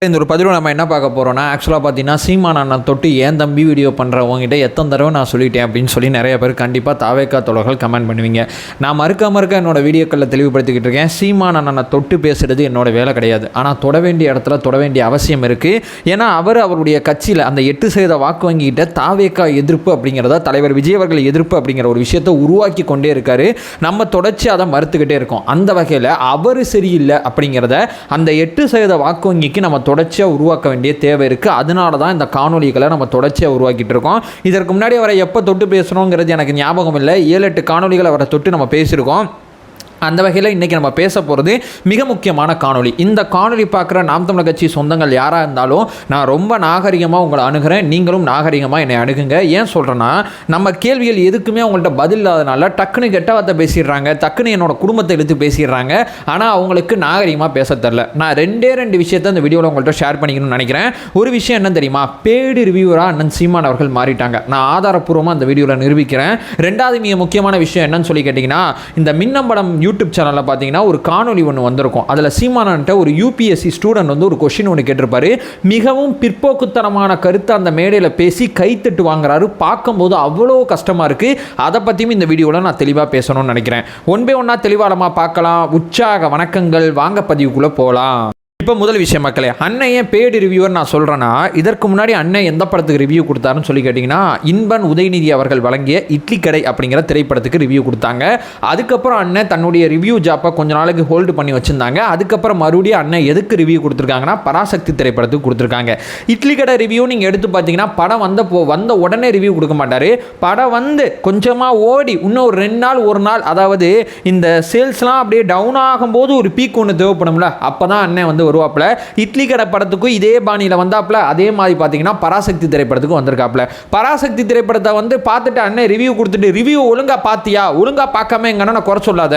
இந்த ஒரு பதிவில் நம்ம என்ன பார்க்க போகிறோம்னா, ஆக்சுவலாக பார்த்தீங்கன்னா சீமான் அண்ணன் தொட்டு ஏன் தம்பி வீடியோ பண்ணுறவங்ககிட்ட எத்தனை தடவை நான் சொல்லிட்டேன் அப்படின்னு சொல்லி நிறைய பேர் கண்டிப்பாக தாவேக்கா தோழர்கள் கமெண்ட் பண்ணுவீங்க. நான் மறுக்க என்னோட வீடியோக்களில் தெளிவுபடுத்திக்கிட்டு இருக்கேன். சீமான் அண்ணனை தொட்டு பேசுகிறது என்னோட வேலை கிடையாது. ஆனால் தொட வேண்டிய இடத்துல தொட வேண்டிய அவசியம் இருக்குது. ஏன்னா அவருடைய கட்சியில் அந்த 8% வாக்கு வங்கிக்கிட்ட தாவேக்கா எதிர்ப்பு அப்படிங்கிறத தலைவர் விஜய் அவர்கள் எதிர்ப்பு அப்படிங்கிற ஒரு விஷயத்தை உருவாக்கி கொண்டே இருக்காரு. நம்ம தொடர்ச்சி அதை மறுத்துக்கிட்டே இருக்கோம். அந்த வகையில் அவர் சரியில்லை அப்படிங்கிறத அந்த 8% வாக்கு வங்கிக்கு நம்ம தொடர்ச்சியாக உருவாக்க வேண்டிய தேவை இருக்குது. அதனால தான் இந்த காணொலிகளை நம்ம தொடர்ச்சியாக உருவாக்கிட்டு இருக்கோம். இதற்கு முன்னாடி அவரை எப்போ தொட்டு பேசணுங்கிறது எனக்கு ஞாபகம் இல்லை. 7-8 காணொலிகள் அவரை தொட்டு நம்ம பேசியிருக்கோம். அந்த வகையில் இன்றைக்கி நம்ம பேச போகிறது மிக முக்கியமான காணொலி. இந்த காணொலி பார்க்குற நாம் தமிழர் கட்சி சொந்தங்கள் யாராக இருந்தாலும் நான் ரொம்ப நாகரிகமாக உங்களை அணுகிறேன். நீங்களும் நாகரிகமாக என்னை அணுகுங்க. ஏன் சொல்கிறேன்னா, நம்ம கேள்விகள் எதுக்குமே அவங்கள்ட்ட பதில் இல்லாதனால டக்குன்னு கெட்ட வார்த்தை பேசிடுறாங்க, டக்குன்னு என்னோட குடும்பத்தை எடுத்து பேசிடுறாங்க. ஆனால் அவங்களுக்கு நாகரிகமாக பேச தெரில. நான் ரெண்டு விஷயத்தை இந்த வீடியோவில் உங்கள்கிட்ட ஷேர் பண்ணிக்கணும்னு நினைக்கிறேன். ஒரு விஷயம் என்ன தெரியுமா, பேடு ரிவ்யூவராக அண்ணன் சீமான் அவர்கள் மாறிட்டாங்க. நான் ஆதாரப்பூர்வமாக இந்த வீடியோவில் நிரூபிக்கிறேன். ரெண்டாவது மிக முக்கியமான விஷயம் என்னன்னு சொல்லி கேட்டிங்கன்னா, இந்த மின்னம்படம் யூடியூப் சேனலில் பார்த்தீங்கன்னா ஒரு காணொலி ஒன்று வந்திருக்கும். அதில் சீமானன்ட்ட ஒரு யூபிஎஸ்சி ஸ்டூடெண்ட் வந்து ஒரு கொஸ்டின் ஒன்று கேட்டிருப்பாரு. மிகவும் பிற்போக்குத்தனமான கருத்தை அந்த மேடையில் பேசி கைத்தட்டு வாங்குறாரு. பார்க்கும்போது அவ்வளோ கஷ்டமாக இருக்குது. அதை பற்றியும் இந்த வீடியோவில் நான் தெளிவாக பேசணும்னு நினைக்கிறேன். ஒன் பை ஒன்னாக தெளிவாக பார்க்கலாம். உற்சாக வணக்கங்கள். வாங்க பதிவுக்குள்ளே போகலாம். இப்போ முதல் விஷயம் மக்களே, அண்ணன் ஏன் பேடு ரிவ்யூவர் நான் சொல்கிறேன்னா, இதற்கு முன்னாடி அண்ணன் எந்த படத்துக்கு ரிவ்யூ கொடுத்தாருன்னு சொல்லி கேட்டிங்கன்னா, இன்பன் உதயநிதி அவர்கள் வழங்கிய இட்லி கடை அப்படிங்கிற திரைப்படத்துக்கு ரிவ்யூ கொடுத்தாங்க. அதுக்கப்புறம் அண்ணன் தன்னுடைய ரிவ்யூ ஜாப்பை கொஞ்ச நாளைக்கு ஹோல்டு பண்ணி வச்சுருந்தாங்க. அதுக்கப்புறம் மறுபடியும் அண்ணன் எதுக்கு ரிவ்யூ கொடுத்துருக்காங்கன்னா, பராசக்தி திரைப்படத்துக்கு கொடுத்துருக்காங்க. இட்லி கடை ரிவ்யூ நீங்கள் எடுத்து பார்த்தீங்கன்னா, படம் வந்த உடனே ரிவ்யூ கொடுக்க மாட்டார். படம் வந்து கொஞ்சமாக ஓடி இன்னும் ஒரு 2 நாள் 1 நாள், அதாவது இந்த சேல்ஸ்லாம் அப்படியே டவுன் ஆகும்போது ஒரு பீக் ஒன்று தேவைப்படும்ல, அப்போ தான் அண்ணன் வந்து வருவாப்ல. இட்லி கடை படத்துக்கும் இதே பாணியில் வந்தாப்ல. அதே மாதிரி பார்த்தீங்கன்னா பராசக்தி திரைப்படத்துக்கு வந்திருக்காப்ல. பராசக்தி திரைப்படத்தை வந்து பார்த்துட்டு அண்ணன் ரிவ்யூ கொடுத்துட்டு, ரிவ்யூ ஒழுங்கா பார்த்தியா, ஒழுங்கா பார்க்காம எங்க அண்ணனை குறை சொல்லாத,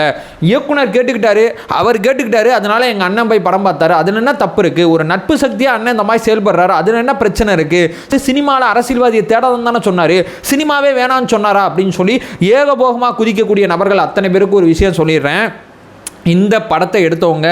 இயக்குனர் கேட்டுக்கிட்டாரு, அவர் கேட்டுக்கிட்டாரு, அதனால எங்க அண்ணன் போய் படம் பார்த்தாரு, அதுல என்ன தப்பு இருக்கு? ஒரு நட்பு சக்தியா அண்ணன் இந்த மாதிரி செயல்படுறாரு, அதுல என்ன பிரச்சனை இருக்கு? சினிமாவில் அரசியல்வாதியை தேடாதான் தானே சொன்னாரு, சினிமாவே வேணான்னு சொன்னாரா அப்படின்னு சொல்லி ஏகபோகமாக குதிக்கக்கூடிய நபர்கள் அத்தனை பேருக்கு ஒரு விஷயம் சொல்லிடுறேன். இந்த படத்தை எடுத்தவங்க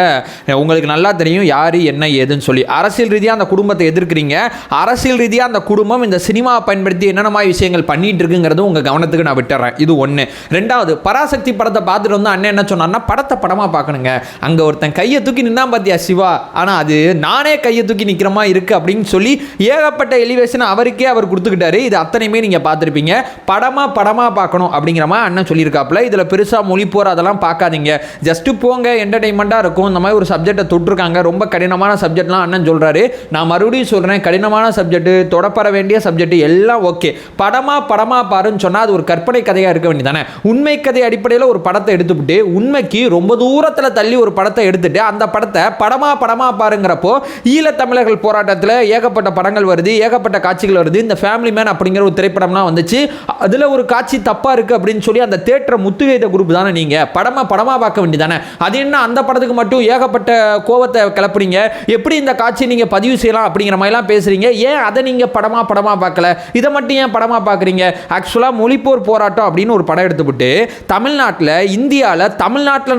உங்களுக்கு நல்லா தெரியும் யார் என்ன ஏதுன்னு சொல்லி. அரசியல் ரீதியாக அந்த குடும்பத்தை எதிர்க்கிறீங்க. அரசியல் ரீதியாக அந்த குடும்பம் இந்த சினிமாவை பயன்படுத்தி என்னென்ன மாதிரி விஷயங்கள் பண்ணிட்டு இருக்குங்கிறது உங்கள் கவனத்துக்கு நான் விட்டுறேன். இது ஒன்று. ரெண்டாவது, பராசக்தி படத்தை பார்த்துட்டு வந்து அண்ணன் என்ன சொன்னார்னா, படத்தை படமாக பார்க்கணுங்க. அங்கே ஒருத்தன் கையை தூக்கி நின்னா பார்த்தியா சிவா, ஆனால் அது நானே கையை தூக்கி நிற்கிற மாதிரி இருக்குது அப்படின்னு சொல்லி ஏகப்பட்ட எலிவேஷன் அவருக்கே அவர் கொடுத்துக்கிட்டாரு. இது அத்தனையுமே நீங்கள் பார்த்துருப்பீங்க. படமாக பார்க்கணும் அப்படிங்கிற மாதிரி அண்ணன் சொல்லியிருக்காப்புல. இதில் பெருசாக மொழி போகிற அதெல்லாம் பார்க்காதீங்க, ஜஸ்ட்டு போங்க, என்டர்டைன்மெண்ட்டாக இருக்கும். இந்த மாதிரி ஒரு சப்ஜெக்டை தொட்டிருக்காங்க, ரொம்ப கடினமான சப்ஜெக்ட்லாம் அண்ணன் சொல்கிறாரு. நான் மறுபடியும் சொல்கிறேன், கடினமான சப்ஜெக்ட், தொடப்பட வேண்டிய சப்ஜெக்ட் எல்லாம் ஓகே. படமாக பாருன்னு சொன்னால் அது ஒரு கற்பனை கதையாக இருக்க வேண்டியதானே. உண்மை கதை அடிப்படையில் ஒரு படத்தை எடுத்துவிட்டு, உண்மைக்கு ரொம்ப தூரத்தில் தள்ளி ஒரு படத்தை எடுத்துட்டு அந்த படத்தை படமாக பாருங்கிறப்போ, ஈழத்தமிழர்கள் போராட்டத்தில் ஏகப்பட்ட படங்கள் வருது, ஏகப்பட்ட காட்சிகள் வருது. இந்த ஃபேமிலி மேன் அப்படிங்கிற ஒரு திரைப்படம்லாம் வந்துச்சு. அதில் ஒரு காட்சி தப்பாக இருக்குது அப்படின்னு சொல்லி அந்த தேட்டரை முத்துகைத குரூப் தானே நீங்கள் படமாக பார்க்க வேண்டியதானே. அது என்ன அந்த படத்துக்கு மட்டும் ஏகப்பட்ட கோவத்தை கிளப்புறீங்க? எப்படி இந்த காட்சி நீங்கள் பதிவு செய்யலாம் அப்படிங்கிற மாதிரிலாம் பேசுகிறீங்க. ஏன் அதை நீங்கள் படமாக பார்க்கல? இதை மட்டும் ஏன் படமாக பார்க்குறீங்க? ஆக்சுவலாக மொழிப்போர் போராட்டம் அப்படின்னு ஒரு படம் எடுத்துவிட்டு, தமிழ்நாட்டில்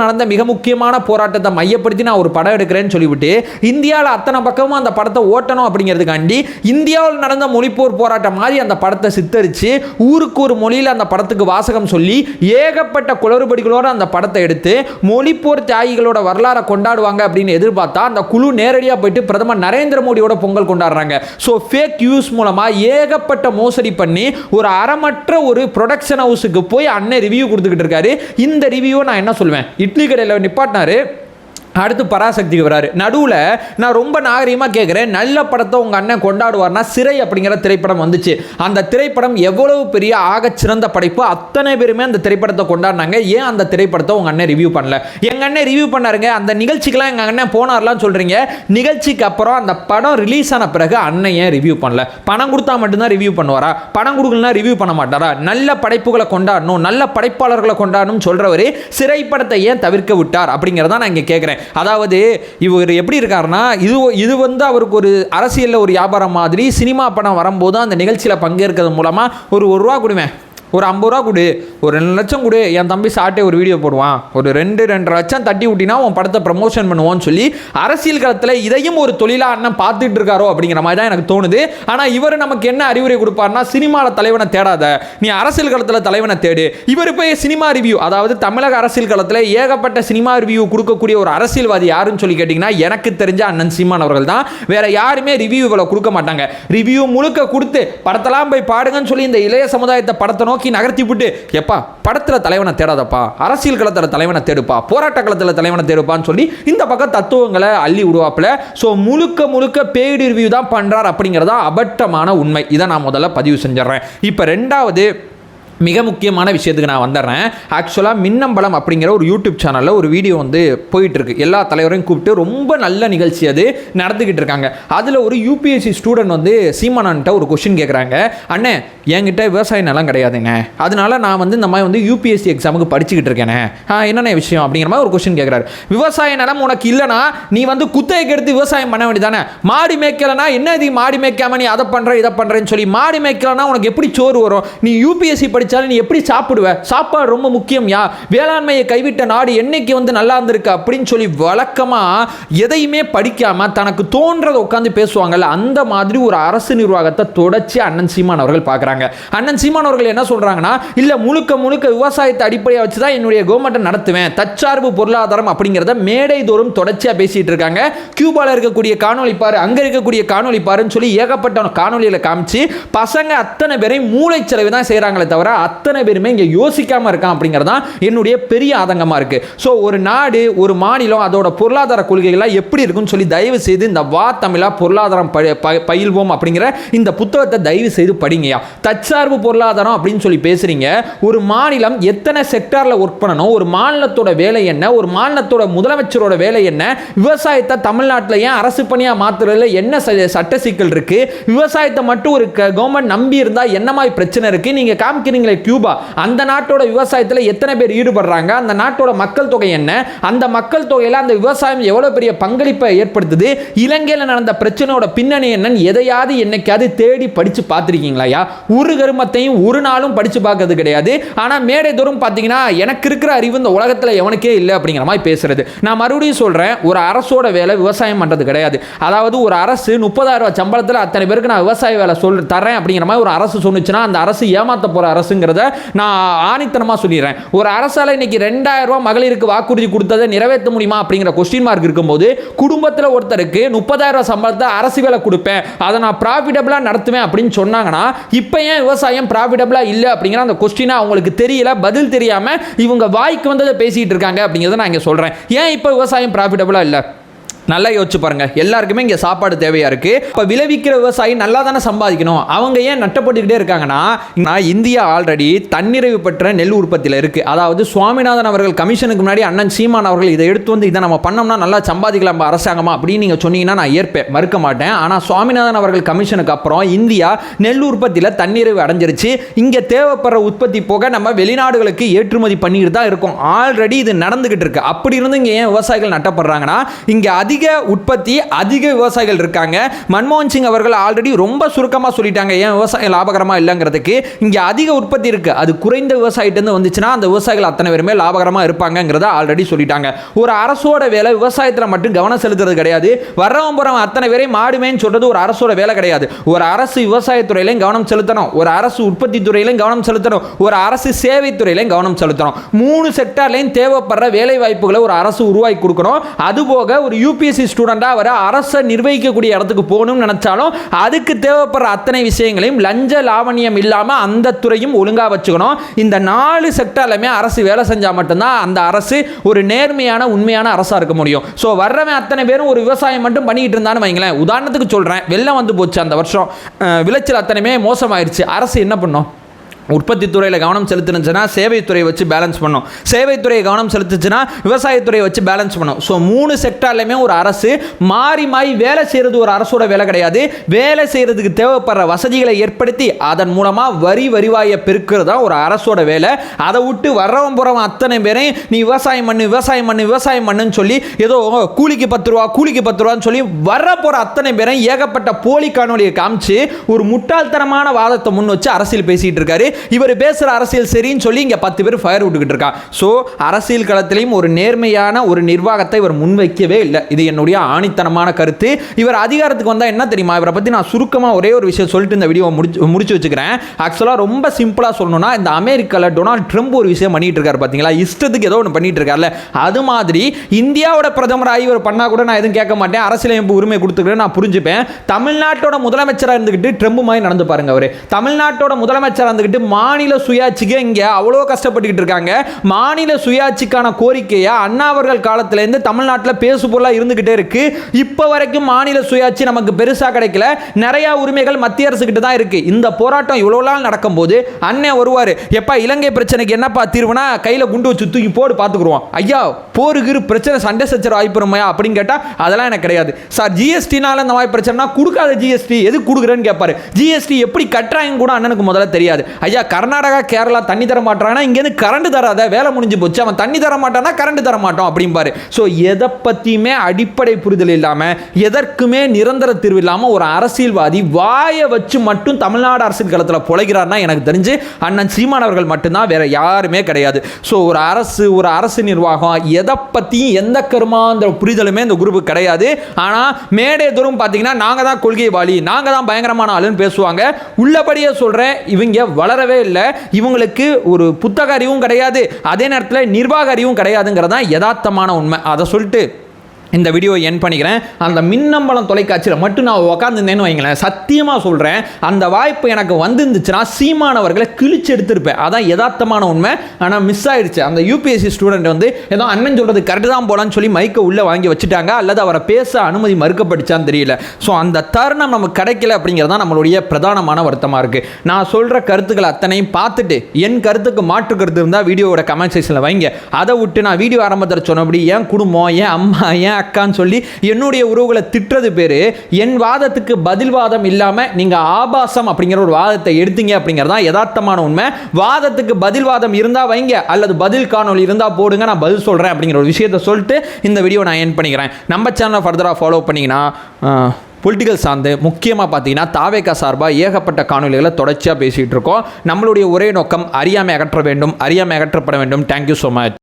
நடந்த மிக முக்கியமான போராட்டத்தை மையப்படுத்தி நான் ஒரு படம் எடுக்கிறேன்னு சொல்லிவிட்டு, இந்தியாவில் அத்தனை பக்கமும் அந்த படத்தை ஓட்டணும் அப்படிங்கிறதுக்காண்டி இந்தியாவில் நடந்த மொழிப்போர் போராட்டம் மாதிரி அந்த படத்தை சித்தரித்து ஊருக்கு ஒரு மொழியில் அந்த படத்துக்கு வாசகம் சொல்லி ஏகப்பட்ட குளறுபடிகளோடு அந்த படத்தை எடுத்து மொழிப்போர் தியாகிகளோட வரலாறை கொண்டாடுவாங்க அப்படின்னு எதிர்பார்த்தா அந்த குழு நேரடியாக போயிட்டு பிரதமர் நரேந்திர மோடியோட பொங்கல் கொண்டாடுறாங்க. ஸோ ஃபேக் நியூஸ் மூலமாக ஏகப்பட்ட மோசடி பண்ணி ஒரு அறமற்ற ஒரு ப்ரொடக்ஷன் ஹவுஸுக்கு போய் அண்ணன் ரிவ்யூ கொடுத்துக்கிட்டு இருக்காரு. இந்த ரிவ்யூவை நான் என்ன சொல்லுவேன், இட்லி கடையில் நிப்பாட்டினாரு, அடுத்து பராசக்திக்கு வராரு. நடுவில் நான் ரொம்ப நாகரீகமாக கேட்குறேன், நல்ல படத்தை உங்கள் அண்ணன் கொண்டாடுவார்னா சிறை அப்படிங்கிற திரைப்படம் வந்துச்சு. அந்த திரைப்படம் எவ்வளவு பெரிய ஆகச்சிறந்த படைப்பு, அத்தனை பேருமே அந்த திரைப்படத்தை கொண்டாடினாங்க. ஏன் அந்த திரைப்படத்தை உங்கள் அண்ணன் ரிவ்யூ பண்ணல? எங்கள் அண்ணன் ரிவ்யூ பண்ணாருங்க, அந்த நிகழ்ச்சிக்கெலாம் எங்கள் அண்ணன் போனார்லாம் சொல்கிறீங்க. நிகழ்ச்சிக்கு அப்புறம் அந்த படம் ரிலீஸ் ஆன பிறகு அண்ணன் ஏன் ரிவ்யூ பண்ணல? பணம் கொடுத்தா மட்டும்தான் ரிவ்யூ பண்ணுவாரா? பணம் கொடுக்கலனா ரிவ்யூ பண்ண மாட்டாரா? நல்ல படைப்புகளை கொண்டாடணும், நல்ல படைப்பாளர்களை கொண்டாடணும் சொல்கிறவரே சிறைப்படத்தை ஏன் தவிர்க்க விட்டார் அப்படிங்கிறத நான் இங்கே கேட்குறேன். அதாவது இவர் எப்படி இருக்காருன்னா, இது வந்து அவருக்கு ஒரு அரசியலில் ஒரு வியாபாரம் மாதிரி. சினிமா படம் வரும்போது அந்த நிகழ்ச்சியில் பங்கேற்கிறது மூலமாக ஒரு ரூபா கொடுவேன், ஒரு 50 ரூபா கொடு, ஒரு 2 லட்சம் கொடு, என் தம்பி சாட்டே ஒரு வீடியோ போடுவான், ஒரு 2-2.5 லட்சம் தட்டி விட்டினா உன் படத்தை ப்ரமோஷன் பண்ணுவோன்னு சொல்லி அரசியல் களத்தில் இதையும் ஒரு தொழிலாக அண்ணன் பார்த்துட்டு இருக்காரோ அப்படிங்கிற மாதிரி தான் எனக்கு தோணுது. ஆனால் இவர் நமக்கு என்ன அறிவுரை கொடுப்பார்னா, சினிமாவில் தலைவனை தேடாத, நீ அரசியல் களத்தில் தலைவனை தேடு. இவர் போய் சினிமா ரிவ்யூ, அதாவது தமிழக அரசியல் களத்தில் ஏகப்பட்ட சினிமா ரிவ்யூ கொடுக்கக்கூடிய ஒரு அரசியல்வாதி யாருன்னு சொல்லி கேட்டிங்கன்னா எனக்கு தெரிஞ்ச அண்ணன் சீமான் அவர்கள் தான். வேற யாருமே ரிவ்யூ இவ்வளவு கொடுக்க மாட்டாங்க. ரிவ்யூ முழுக்க கொடுத்து படத்தெல்லாம் போய் பாடுங்கன்னு சொல்லி இந்த இளைய சமுதாயத்தை படத்தை நோக்கி நகர்த்தி விட்டு, எப்பா படத்தில் தலைவனை தேடாதப்பா, அரசியல் களத்தில் தலைவனை தேடுப்பா, போராட்ட களத்தில் தலைவனை தேடுப்பான்னு சொல்லி இந்த பக்கம் தத்துவங்களை அள்ளி விடுவாப்புல. ஸோ முழுக்க பெய்டு ரிவ்யூ தான் பண்றார் அப்படிங்கிறதா அபட்டமான உண்மை. இதை நான் முதல்ல பதிவு செஞ்சிடறேன். இப்போ ரெண்டாவது மிக முக்கியமான விஷயத்துக்கு நான் வந்துடுறேன். ஆக்சுவலாக மின்னம்பலம் அப்படிங்கிற ஒரு யூடியூப் சேனலில் ஒரு வீடியோ வந்து போயிட்டுருக்கு. எல்லா தலைவரையும் கூப்பிட்டு ரொம்ப நல்ல நிகழ்ச்சி அது நடந்துக்கிட்டு இருக்காங்க. அதில் ஒரு யூபிஎஸ்சி ஸ்டூடெண்ட் வந்து சீமானன்ட்ட ஒரு கொஷின் கேட்குறாங்க. அண்ணே, என்கிட்ட விவசாய நிலம் கிடையாதுங்க, அதனால நான் வந்து இந்த மாதிரி வந்து யூபிஎஸ்சி எக்ஸாமுக்கு படிச்சுக்கிட்டு இருக்கேனே, என்னென்ன விஷயம் அப்படிங்கிற மாதிரி ஒரு கொஷின் கேட்குறாரு. விவசாய நிலம் உனக்கு இல்லைனா நீ வந்து குத்தகைக்கு எடுத்து விவசாயம் பண்ண வேண்டியதானே, மாடி மேய்க்கலனா என்ன இது மாடி மேய்க்காம நீ அதை பண்ணுற இதை பண்ணுறேன்னு சொல்லி, மாடி மேய்க்கலனா உனக்கு எப்படி சோறு வரும், நீ யூபிஎஸ்சி படிச்சு நீ எப்படி சாப்பிடுவ, சாப்பாடு ரொம்ப முக்கியம்யா, வேளாண்மையை கைவிட்ட நாடு என்னைக்கு வந்து நல்லா இருந்திருக்கு அப்படின்னு சொல்லி வழக்கமா எதையுமே படிக்காம தனக்கு தோன்றதை உட்காந்து பேசுவாங்கல்ல, அந்த மாதிரி ஒரு அரசு நிர்வாகத்தை தொடர்ச்சி அண்ணன் சீமான் அவர்கள் பார்க்குறாங்க. அண்ணன் சீமான் அவர்கள் என்ன சொல்றாங்கன்னா, இல்ல முழுக்க விவசாயத்தை அடிப்படையாக வச்சு தான் என்னுடைய கவர்மெண்ட்டை நடத்துவேன், தற்சார்பு பொருளாதாரம் அப்படிங்கிறத மேடை தோறும் தொடர்ச்சியாக பேசிட்டு இருக்காங்க. கியூபாவில் இருக்கக்கூடிய காணொலி பாரு, அங்க இருக்கக்கூடிய காணொலி பாருன்னு சொல்லி ஏகப்பட்ட காணொலியில் காமிச்சு பசங்க அத்தனை பேரை மூளைச்சலவை தான் செய்கிறாங்களே தவிர அத்தனை பேருமே இங்க யோசிக்காம இருக்கான் அப்படிங்கிறதா என்னுடைய பெரிய ஆதங்கமா இருக்கு. ஸோ ஒரு நாடு, ஒரு மாநிலம், அதோட பொருளாதார கொள்கைகள் எப்படி இருக்குன்னு சொல்லி தயவு செய்து இந்த வா தமிழா பொருளாதாரம் பயில்வோம் அப்படிங்கிற இந்த புத்தகத்தை தயவு செய்து படிங்கயா. தற்சார்பு பொருளாதாரம் அப்படின்னு சொல்லி பேசுறீங்க. ஒரு மாநிலம் எத்தனை செக்டார்ல ஒர்க் பண்ணணும், ஒரு மாநிலத்தோட வேலை என்ன, ஒரு மாநிலத்தோட முதலமைச்சரோட வேலை என்ன, விவசாயத்தை தமிழ்நாட்டில் ஏன் அரசு பணியா மாத்துறதுல என்ன சட்ட சிக்கல் இருக்கு, விவசாயத்தை மட்டும் ஒரு கவர்மெண்ட் நம்பி இருந்தா என்ன மாதிரி பிரச்சனை இருக்கு, நீங்க காமிக்கிறீங்களே கியூபா, அந்த நாட்டோட விவசாயத்தில் எத்தனை பேர் ஈடுபடுறாங்க, அந்த நாட்டோட மக்கள் தொகை என்ன, அந்த மக்கள் தொகையில் அந்த விவசாயம் எவ்வளவு பெரிய பங்களிப்பை ஏற்படுத்துது, இலங்கையில் நடந்த பிரச்சனையோட பின்னணி என்னன்னு எதையாவது என்னைக்காவது தேடி படிச்சு பார்த்துருக்கீங்களா? ஒரு கருமத்தையும் ஒரு நாளும் படிச்சு பார்க்கறது கிடையாது. ஆனால் மேடை தோறும் பார்த்தீங்கன்னா எனக்கு இருக்கிற அறிவு இந்த உலகத்தில் எவனுக்கே இல்லை அப்படிங்கிற மாதிரி பேசுறது. நான் மறுபடியும் சொல்றேன், ஒரு அரசோட வேலை விவசாயம் பண்றது கிடையாது. அதாவது ஒரு அரசு 30,000 ரூபாய் சம்பளத்தில் அத்தனை பேருக்கு நான் விவசாய வேலை தரேன் அப்படிங்கிற மாதிரி ஒரு அரசு சொன்னுச்சுன்னா அந்த அரசு ஏமாத்த போற அரசுங்கிறத நான் ஆணித்தனமா சொல்லிடுறேன். ஒரு அரசால இன்னைக்கு 2,000 ரூபாய் மகளிருக்கு வாக்குறுதி கொடுத்ததை நிறைவேற்ற முடியுமா அப்படிங்கிற கொஸ்டின் மார்க் இருக்கும்போது, குடும்பத்தில் ஒருத்தருக்கு 30,000 ரூபாய் சம்பளத்தை அரசு வேலை கொடுப்பேன், அதை நான் ப்ராஃபிட்டபிளா நடத்துவேன் அப்படின்னு சொன்னாங்கன்னா, இப்போ ஏன் விவசாயம் ப்ராஃபிட்டபிளா இல்லை அப்படிங்கிற அந்த கொஸ்டினை அவங்களுக்கு தெரியல, பதில் தெரியாம இவங்க வாய்க்கு வந்ததை பேசிட்டு இருக்காங்க அப்படிங்கிறத நான் இங்க சொல்றேன். ஏன் இப்போ விவசாயம் ப்ராஃபிட்டபிளா இல்லை? நல்லா யோசிச்சு பாருங்க. எல்லாருக்குமே இங்கே சாப்பாடு தேவையா இருக்கு. இப்போ விளைவிக்கிற விவசாயி நல்லா தானே சம்பாதிக்கணும். அவங்க ஏன் நட்டப்பட்டுக்கிட்டே இருக்காங்கன்னா, இந்தியா ஆல்ரெடி தன்னிறைவு பெற்ற நெல் உற்பத்தியில் இருக்கு. அதாவது சுவாமிநாதன் அவர்கள் கமிஷனுக்கு முன்னாடி அண்ணன் சீமான் அவர்கள் இதை எடுத்து வந்து இதை நம்ம பண்ணோம்னா நல்லா சம்பாதிக்கலாம் அரசாங்கமா அப்படின்னு நீங்க சொன்னீங்கன்னா நான் ஏற்பேன், மறுக்க மாட்டேன். ஆனால் சுவாமிநாதன் அவர்கள் கமிஷனுக்கு அப்புறம் இந்தியா நெல் உற்பத்தியில் தன்னிறைவு அடைஞ்சிருச்சு. இங்கே தேவைப்படுற உற்பத்தி போக நம்ம வெளிநாடுகளுக்கு ஏற்றுமதி பண்ணிட்டு தான் இருக்கோம். ஆல்ரெடி இது நடந்துகிட்டு இருக்கு. அப்படி இருந்து இங்கே ஏன் விவசாயிகள் நட்டப்படுறாங்கன்னா, இங்கே அதிக உற்பத்தி, அதிக விவசாயிகள் இருக்காங்க. மன்மோகன் சிங் அவர்கள் ஆல்ரெடி ரொம்ப சுருக்கமாக சொல்லிட்டாங்க ஏன் விவசாயம் லாபகரமா இல்லைங்கிறதுக்கு. இங்க அதிக உற்பத்தி இருக்கு, அது குறைந்த விவசாயிட்டு வந்துச்சுன்னா அந்த விவசாயிகள் அத்தனை பேருமே லாபகரமா இருப்பாங்கிறத ஆல்ரெடி சொல்லிட்டாங்க. ஒரு அரசோட வேலை விவசாயத்தில் மட்டும் கவனம் செலுத்துறது கிடையாது. வரவன் போறவன் அத்தனை பேரை மாடுமேன்னு சொல்றது ஒரு அரசோட வேலை கிடையாது. ஒரு அரசு விவசாயத்துறையிலையும் கவனம் செலுத்தணும், ஒரு அரசு உற்பத்தி துறையிலையும் கவனம் செலுத்தணும், ஒரு அரசு சேவை துறையிலையும் கவனம் செலுத்தணும். 3 செக்டார்லையும் தேவைப்படுற வேலை வாய்ப்புகளை ஒரு அரசு உருவாக்கி கொடுக்கணும். அதுபோக ஒரு யூபிஎஸ்சி ஸ்டூடெண்டா வர அரசை நிர்வகிக்கக்கூடிய இடத்துக்கு போகணும்னு நினைச்சாலும் அதுக்கு தேவைப்படுற அத்தனை விஷயங்களையும் லஞ்ச லாவணியம் இல்லாம அந்த துறையும் ஒழுங்கா வச்சுக்கணும். இந்த 4 செக்டார்லையுமே அரசு வேலை செஞ்சா மட்டும்தான் அந்த அரசு ஒரு நேர்மையான உண்மையான அரசா இருக்க முடியும். ஸோ வர்றவன் அத்தனை பேரும் ஒரு விவசாயம் மட்டும் பண்ணிட்டு இருந்தான்னு வைங்களேன். உதாரணத்துக்கு சொல்றேன், வெள்ளம் வந்து போச்சு அந்த வருஷம், விளைச்சல் அத்தனையுமே மோசமாயிருச்சு. அரசு என்ன பண்ணும்? உற்பத்தி துறையில் கவனம் செலுத்துனுச்சுன்னா சேவைத்துறையை வச்சு பேலன்ஸ் பண்ணும், சேவைத்துறையை கவனம் செலுத்துச்சுன்னா விவசாயத்துறையை வச்சு பேலன்ஸ் பண்ணும். ஸோ 3 செக்டார்லையுமே ஒரு அரசு மாறி மாறி வேலை செய்கிறது ஒரு அரசோட வேலை கிடையாது. வேலை செய்கிறதுக்கு தேவைப்படுற வசதிகளை ஏற்படுத்தி அதன் மூலமாக வரிவாயை பெருக்கிறது தான் ஒரு அரசோட வேலை. அதை விட்டு வர்றவன் போகிறவன் அத்தனை பேரையும் நீ விவசாயம் பண்ணுன்னு சொல்லி ஏதோ கூலிக்கு 10 ரூபான்னு சொல்லி வர்ற போகிற அத்தனை பேரையும் ஏகப்பட்ட போலி காணொலியை காமிச்சு ஒரு முட்டாள்தனமான வாதத்தை முன் வச்சு அரசியல் பேசிட்டு இருக்காரு. இவர் பேசுகிற அரசியல் சரின்னு சொல்லி இங்கே 10 பேர் ஃபயர் விட்டுக்கிட்டு இருக்கா. ஸோ அரசியல் களத்திலையும் ஒரு நேர்மையான ஒரு நிர்வாகத்தை இவர் முன்வைக்கவே இல்லை. இது என்னுடைய ஆணித்தனமான கருத்து. இவர் அதிகாரத்துக்கு வந்தால் என்ன தெரியுமா, இவரை பற்றி நான் சுருக்கமாக ஒரே ஒரு விஷயம் சொல்லிட்டு இந்த வீடியோ முடிச்சு வச்சுக்கிறேன். ஆக்சுவலாக ரொம்ப சிம்பிளாக சொல்லணும்னா, இந்த அமெரிக்காவில் டொனால்ட் ட்ரம்ப் ஒரு விஷயம் பண்ணிட்டு இருக்காரு பார்த்தீங்களா, இஷ்டத்துக்கு ஏதோ ஒன்று பண்ணிட்டு இருக்காருல்ல, அது மாதிரி இந்தியாவோட பிரதமராக இவர் பண்ணா கூட நான் எதுவும் கேட்க மாட்டேன், அரசியலமைப்பு உரிமை கொடுத்துக்கிறேன், நான் புரிஞ்சுப்பேன். தமிழ்நாட்டோட முதலமைச்சராக இருந்துக்கிட்டு ட்ரம்ப் மாதிரி நடந்து பாருங்க. அவர் தமிழ்நாட்டோட முதலமைச்சராக இருந்துக்கிட்டு மாநில சுயாட்சிக்கு இங்கே அவ்வளோ கஷ்டப்பட்டுக்கிட்டு இருக்காங்க. மாநில சுயாட்சிக்கான கோரிக்கையை அண்ணா அவர்கள் காலத்திலேருந்து தமிழ்நாட்டில் பேசு பொருளாக இருந்துகிட்டே இருக்கு. இப்போ வரைக்கும் மாநில சுயாட்சி நமக்கு பெருசாக கிடைக்கல. நிறைய உரிமைகள் மத்திய அரசு கிட்ட தான் இருக்கு. இந்த போராட்டம் இவ்வளோ நாள் நடக்கும்போது அண்ணன் வருவார், எப்பா இலங்கை பிரச்சனைக்கு என்னப்பா தீர்வுனா கையில் குண்டு வச்சு தூக்கி போடு பார்த்துக்குருவோம். ஐயா போருக்கு பிரச்சனை சண்டை சச்சர வாய்ப்புமையா அப்படின்னு கேட்டால் அதெல்லாம் எனக்கு கிடையாது சார். ஜிஎஸ்டினால இந்த மாதிரி பிரச்சனைனா கொடுக்காத ஜிஎஸ்டி எது கொடுக்குறேன்னு கேட்பாரு. ஜிஎஸ்டி எப்படி கட்டுறாங்க கூட அண்ணனுக்கு முதல்ல தெரியாது. ஐயா கர்நாடகா கேரளா தண்ணி தர மாட்டாங்கன்னா இங்கேருந்து கரண்ட் தராத, வேலை முடிஞ்சு போச்சு, அவன் தண்ணி தர மாட்டானா கரண்ட் தர மாட்டோம் அப்படிம்பாரு. ஸோ எதை பற்றியுமே அடிப்படை புரிதல் இல்லாமல், எதற்குமே நிரந்தர தீர்வு இல்லாமல் ஒரு அரசியல்வாதி வாயை வச்சு மட்டும் தமிழ்நாடு அரசியல் களத்தில் பொழைக்கிறார்னா எனக்கு தெரிஞ்சு அண்ணன் சீமான் அவர்கள் மட்டும்தான், வேற யாருமே கிடையாது. ஸோ ஒரு அரசு நிர்வாகம் எதை பற்றியும் எந்த கருமாந்திர புரிதலுமே இந்த குரூப்பு கிடையாது. ஆனால் மேடை தூரம் பார்த்தீங்கன்னா நாங்கள் தான் கொள்கைவாளி, நாங்கள் தான் பயங்கரமான ஆளுன்னு பேசுவாங்க. உள்ளபடியே சொல்கிறேன், இவங்க வளரவே இல்லை. இவங்களுக்கு ஒரு புத்தக அறிவும் கிடையாது, அதே நேரத்தில் நிர்வாக அறிவும் கிடையாதுங்கிறதான் யதார்த்தமான உண்மை. அதை சொல்லிட்டு இந்த வீடியோ என் பண்ணிக்கிறேன். அந்த மின்னம்பலம் தொலைக்காட்சியில் மட்டும் நான் உட்காந்துருந்தேன்னு வைங்களேன், சத்தியமாக சொல்கிறேன், அந்த வாய்ப்பு எனக்கு வந்துருந்துச்சுன்னா சீமானவர்களை கிழிச்சு எடுத்திருப்பேன். அதான் யதார்த்தமான உண்மை. ஆனால் மிஸ் ஆயிடுச்சு. அந்த யூபிஎஸ்சி ஸ்டூடெண்ட் வந்து ஏதோ அண்ணன் சொல்கிறது கரெக்டு தான் போலான்னு சொல்லி மைக்கை உள்ளே வாங்கி வச்சுட்டாங்க, அல்லது அவரை பேச அனுமதி மறுக்கப்பட்டுச்சான்னு தெரியல. ஸோ அந்த தருணம் நமக்கு கிடைக்கல அப்படிங்கிறது தான் நம்மளுடைய பிரதானமான வருத்தமாக இருக்குது. நான் சொல்கிற கருத்துக்கள் அத்தனையும் பார்த்துட்டு என் கருத்துக்கு மாற்று கருத்து இருந்தால் வீடியோவோட கமெண்ட் செக்ஷனில் வைங்க. அதை விட்டு நான் வீடியோ ஆரம்பத்தில் சொன்னபடி என் குடும்பம், என் அம்மா, என் அக்கான்னு சொல்லி என்னுடைய உறவுகளை திட்டுறது பேரு என் வாதத்துக்கு பதில் வாதம் இல்லாமல் நீங்கள் ஆபாசம் அப்படிங்கிற ஒரு வாதத்தை எடுத்தீங்க அப்படிங்கிறதா யதார்த்தமான உண்மை. வாதத்துக்கு பதில் வாதம் இருந்தால் வைங்க, அல்லது பதில் காணொலி இருந்தால் போடுங்க, நான் பதில் சொல்கிறேன் அப்படிங்கிற ஒரு விஷயத்தை சொல்லிட்டு இந்த வீடியோ நான் என் பண்ணிக்கிறேன். நம்ம சேனலை ஃபர்தராக ஃபாலோ பண்ணிங்கன்னா பொலிட்டிக்கல் சார்ந்து முக்கியமாக பார்த்தீங்கன்னா தாவேகா சார்பாக ஏகப்பட்ட காணொலிகளை தொடர்ச்சியாக பேசிகிட்டு இருக்கோம். நம்மளுடைய ஒரே நோக்கம் அறியாமை அகற்ற வேண்டும், அறியாமை அகற்றப்பட வேண்டும். Thank you so much.